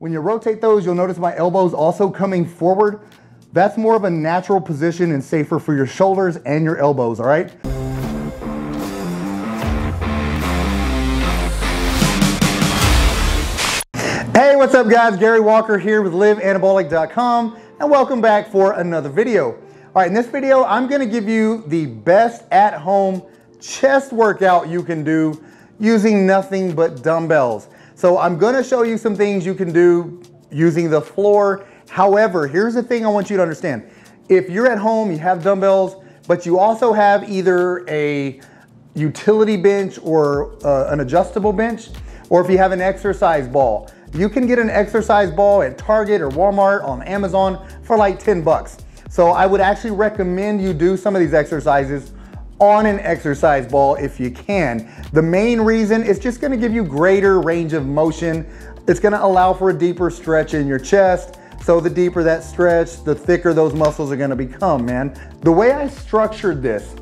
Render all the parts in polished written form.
When you rotate those, you'll notice my elbows also coming forward. That's more of a natural position and safer for your shoulders and your elbows, all right? Hey, what's up guys? Gary Walker here with liveanabolic.com and welcome back for another video. All right, in this video, I'm gonna give you the best at-home chest workout you can do using nothing but dumbbells. So I'm gonna show you some things you can do using the floor. However, here's the thing I want you to understand. If you're at home, you have dumbbells, but you also have either a utility bench or an adjustable bench, or if you have an exercise ball, you can get an exercise ball at Target or Walmart, on Amazon for like 10 bucks. So I would actually recommend you do some of these exercises on an exercise ball if you can. The main reason is just gonna give you greater range of motion. It's gonna allow for a deeper stretch in your chest. So the deeper that stretch, the thicker those muscles are gonna become, man. The way I structured this,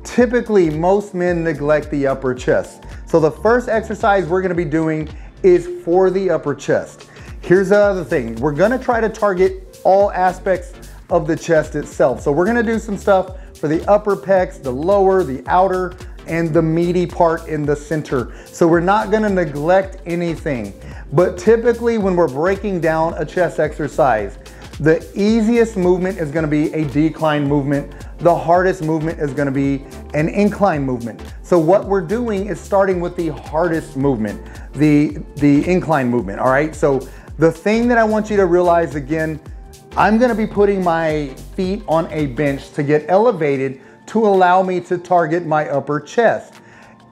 typically most men neglect the upper chest. So the first exercise we're gonna be doing is for the upper chest. Here's the other thing. We're gonna try to target all aspects of the chest itself. So we're gonna do some stuff for the upper pecs, the lower, the outer, and the meaty part in the center. So we're not gonna neglect anything. But typically when we're breaking down a chest exercise, the easiest movement is gonna be a decline movement. The hardest movement is gonna be an incline movement. So what we're doing is starting with the hardest movement, the incline movement, all right? So the thing that I want you to realize again, I'm gonna be putting my feet on a bench to get elevated to allow me to target my upper chest.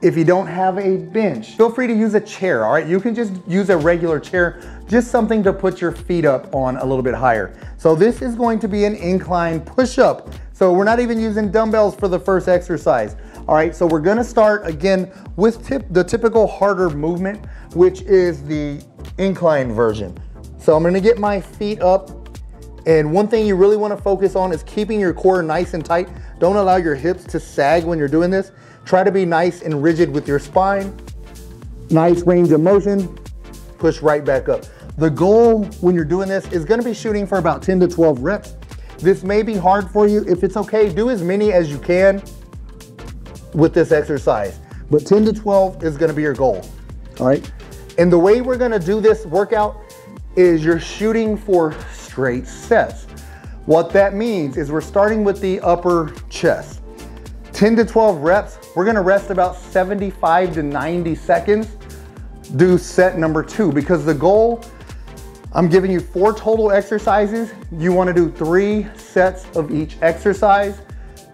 If you don't have a bench, feel free to use a chair, all right? You can just use a regular chair, just something to put your feet up on a little bit higher. So this is going to be an incline push-up. So we're not even using dumbbells for the first exercise. All right, so we're gonna start again with the typical harder movement, which is the incline version. So I'm gonna get my feet up. And one thing you really want to focus on is keeping your core nice and tight. Don't allow your hips to sag when you're doing this. Try to be nice and rigid with your spine. Nice range of motion. Push right back up. The goal when you're doing this is going to be shooting for about 10 to 12 reps. This may be hard for you. If it's okay, do as many as you can with this exercise. But 10 to 12 is going to be your goal. All right. And the way we're going to do this workout is you're shooting for straight sets. What that means is we're starting with the upper chest. 10 to 12 reps, we're gonna rest about 75 to 90 seconds, do set number 2, because the goal, I'm giving you 4 total exercises. You wanna do 3 sets of each exercise,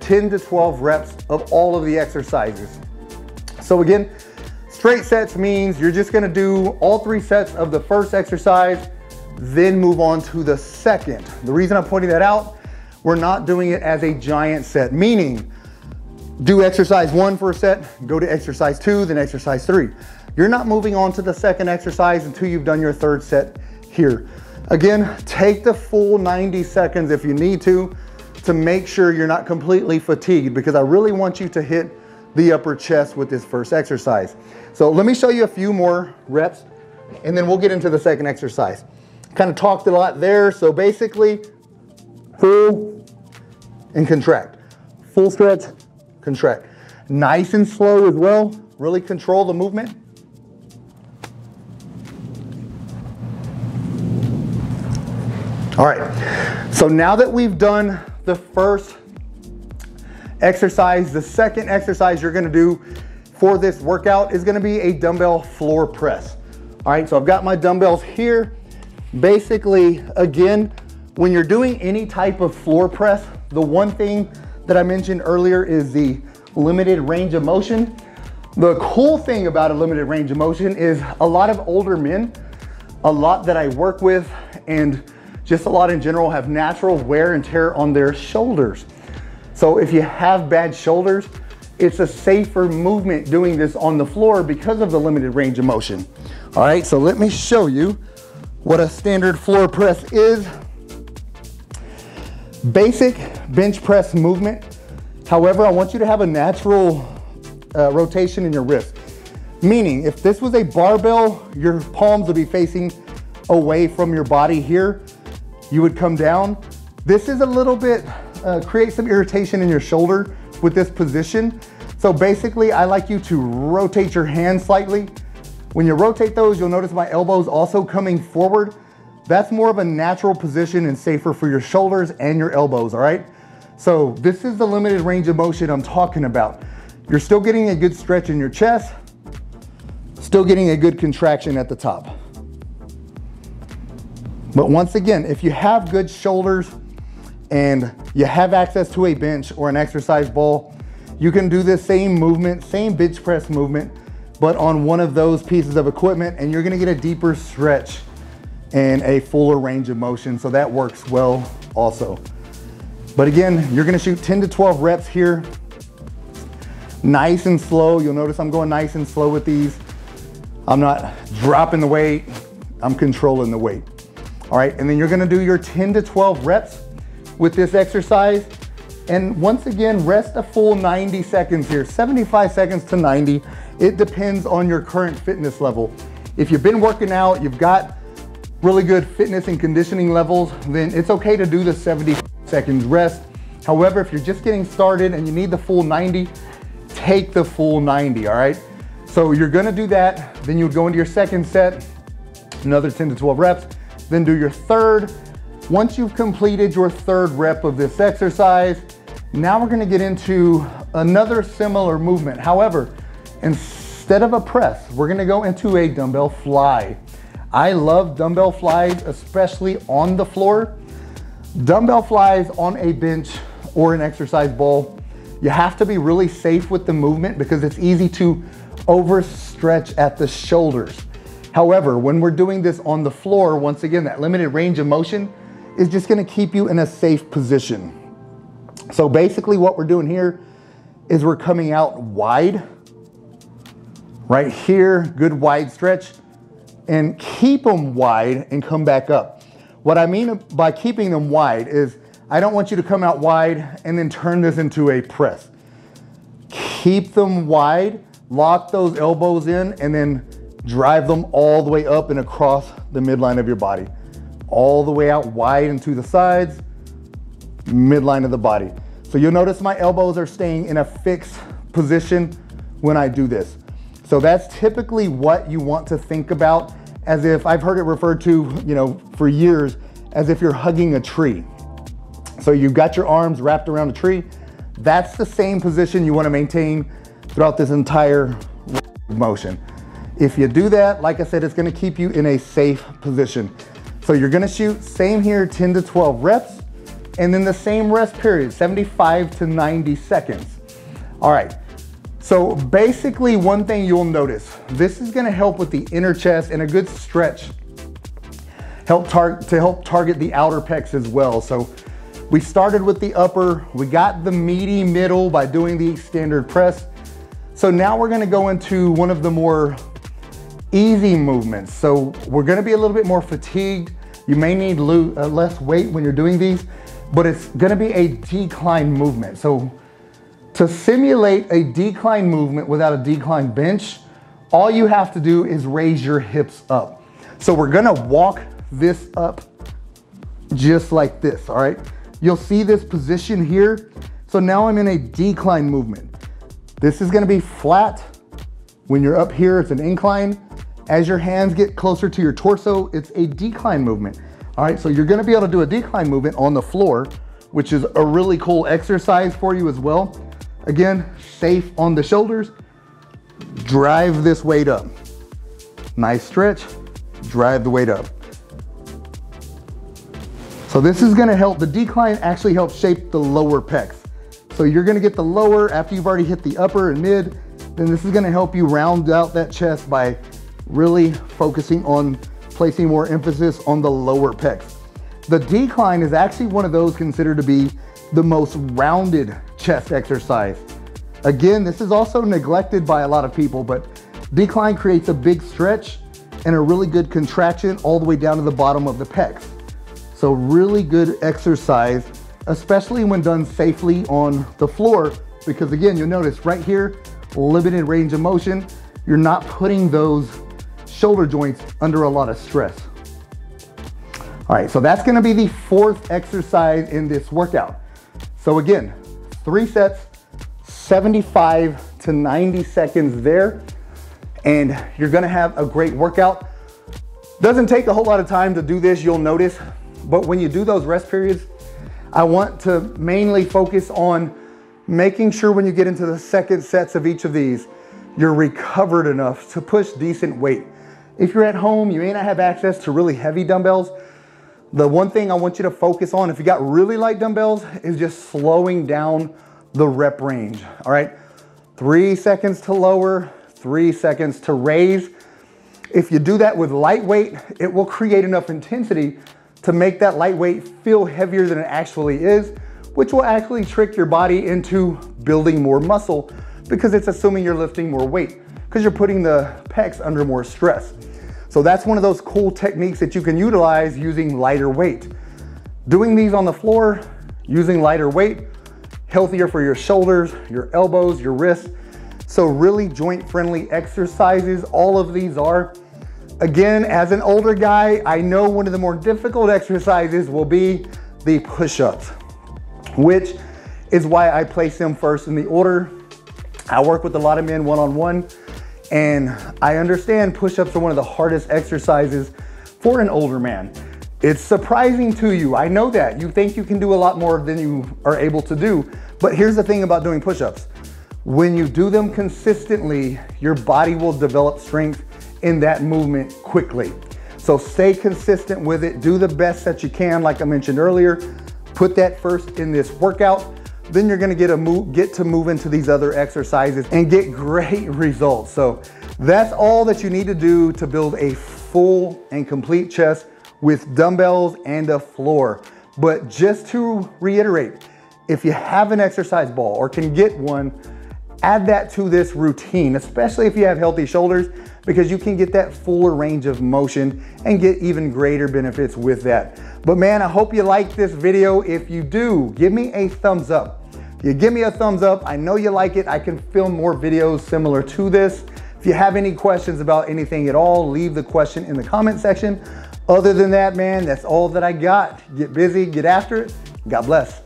10 to 12 reps of all of the exercises. So again, straight sets means you're just gonna do all 3 sets of the first exercise, then move on to the second. The reason I'm pointing that out, we're not doing it as a giant set, meaning do exercise 1 for a set, go to exercise 2, then exercise 3. You're not moving on to the second exercise until you've done your 3rd set here. Again, take the full 90 seconds if you need to make sure you're not completely fatigued, because I really want you to hit the upper chest with this first exercise. So let me show you a few more reps and then we'll get into the second exercise. Kind of talked a lot there. So basically, pull and contract. Full stretch, contract. Nice and slow as well. Really control the movement. All right, so now that we've done the first exercise, the second exercise you're gonna do for this workout is gonna be a dumbbell floor press. All right, so I've got my dumbbells here. Basically, again, when you're doing any type of floor press, the one thing that I mentioned earlier is the limited range of motion. The cool thing about a limited range of motion is a lot of older men, a lot that I work with, and just a lot in general have natural wear and tear on their shoulders. So if you have bad shoulders, it's a safer movement doing this on the floor because of the limited range of motion. All right, so let me show you what a standard floor press is. Basic bench press movement. However, I want you to have a natural rotation in your wrist. Meaning, if this was a barbell, your palms would be facing away from your body here, you would come down. This is a little bit, creates some irritation in your shoulder with this position. So basically, I like you to rotate your hands slightly. When you rotate those, you'll notice my elbows also coming forward. That's more of a natural position and safer for your shoulders and your elbows, all right? So this is the limited range of motion I'm talking about. You're still getting a good stretch in your chest, still getting a good contraction at the top. But once again, if you have good shoulders and you have access to a bench or an exercise ball, you can do this same movement, same bench press movement, but on one of those pieces of equipment, and you're gonna get a deeper stretch and a fuller range of motion. So that works well also. But again, you're gonna shoot 10 to 12 reps here. Nice and slow. You'll notice I'm going nice and slow with these. I'm not dropping the weight, I'm controlling the weight. All right, and then you're gonna do your 10 to 12 reps with this exercise. And once again, rest a full 90 seconds here, 75 seconds to 90. It depends on your current fitness level. If you've been working out, you've got really good fitness and conditioning levels, then it's okay to do the 70 seconds rest. However, if you're just getting started and you need the full 90, take the full 90, all right? So you're gonna do that, then you would go into your second set, another 10 to 12 reps, then do your third. Once you've completed your third rep of this exercise, now we're gonna get into another similar movement. However, instead of a press, we're gonna go into a dumbbell fly. I love dumbbell flies, especially on the floor. Dumbbell flies on a bench or an exercise ball, you have to be really safe with the movement because it's easy to overstretch at the shoulders. However, when we're doing this on the floor, once again, that limited range of motion is just gonna keep you in a safe position. So basically what we're doing here is we're coming out wide, right here, good wide stretch, and keep them wide and come back up. What I mean by keeping them wide is I don't want you to come out wide and then turn this into a press. Keep them wide, lock those elbows in, and then drive them all the way up and across the midline of your body. All the way out wide and to the sides, midline of the body. So you'll notice my elbows are staying in a fixed position when I do this. So that's typically what you want to think about, as if I've heard it referred to, for years, as if you're hugging a tree. So you've got your arms wrapped around a tree. That's the same position you want to maintain throughout this entire motion. If you do that, like I said, it's going to keep you in a safe position. So you're going to shoot, same here, 10 to 12 reps, and then the same rest period, 75 to 90 seconds. All right. So basically one thing you'll notice, this is gonna help with the inner chest and a good stretch to help target the outer pecs as well. So we started with the upper, we got the meaty middle by doing the standard press. So now we're gonna go into one of the more easy movements. So we're gonna be a little bit more fatigued. You may need less weight when you're doing these, but it's gonna be a decline movement. So to simulate a decline movement without a decline bench, all you have to do is raise your hips up. So we're gonna walk this up just like this, all right? You'll see this position here. So now I'm in a decline movement. This is gonna be flat. When you're up here, it's an incline. As your hands get closer to your torso, it's a decline movement. All right, so you're gonna be able to do a decline movement on the floor, which is a really cool exercise for you as well. Again, safe on the shoulders, drive this weight up. Nice stretch, drive the weight up. So this is gonna help, the decline actually helps shape the lower pecs. So you're gonna get the lower after you've already hit the upper and mid, then this is gonna help you round out that chest by really focusing on placing more emphasis on the lower pecs. The decline is actually one of those considered to be the most rounded chest exercise. Again, this is also neglected by a lot of people, but decline creates a big stretch and a really good contraction all the way down to the bottom of the pecs. So really good exercise, especially when done safely on the floor, because again, you'll notice right here, limited range of motion, you're not putting those shoulder joints under a lot of stress. All right, so that's gonna be the fourth exercise in this workout. So again, 3 sets, 75 to 90 seconds there, and you're gonna have a great workout. Doesn't take a whole lot of time to do this, you'll notice, but when you do those rest periods, I want to mainly focus on making sure when you get into the second sets of each of these, you're recovered enough to push decent weight. If you're at home, you may not have access to really heavy dumbbells. The one thing I want you to focus on, if you got really light dumbbells, is just slowing down the rep range, all right? 3 seconds to lower, 3 seconds to raise. If you do that with lightweight, it will create enough intensity to make that lightweight feel heavier than it actually is, which will actually trick your body into building more muscle because it's assuming you're lifting more weight because you're putting the pecs under more stress. So that's one of those cool techniques that you can utilize using lighter weight. Doing these on the floor, using lighter weight, healthier for your shoulders, your elbows, your wrists. So really joint friendly exercises, all of these are. Again, as an older guy, I know one of the more difficult exercises will be the push-ups, which is why I place them first in the order. I work with a lot of men one-on-one, and I understand push-ups are one of the hardest exercises for an older man. It's surprising to you, I know that. You think you can do a lot more than you are able to do, but here's the thing about doing push-ups. When you do them consistently, your body will develop strength in that movement quickly. So stay consistent with it, do the best that you can, like I mentioned earlier. Put that first in this workout, then you're gonna get to move into these other exercises and get great results. So that's all that you need to do to build a full and complete chest with dumbbells and a floor. But just to reiterate, if you have an exercise ball or can get one, add that to this routine, especially if you have healthy shoulders, because you can get that fuller range of motion and get even greater benefits with that. But man, I hope you like this video. If you do, give me a thumbs up. If you give me a thumbs up, I know you like it. I can film more videos similar to this. If you have any questions about anything at all, leave the question in the comment section. Other than that, man, that's all that I got. Get busy, get after it. God bless.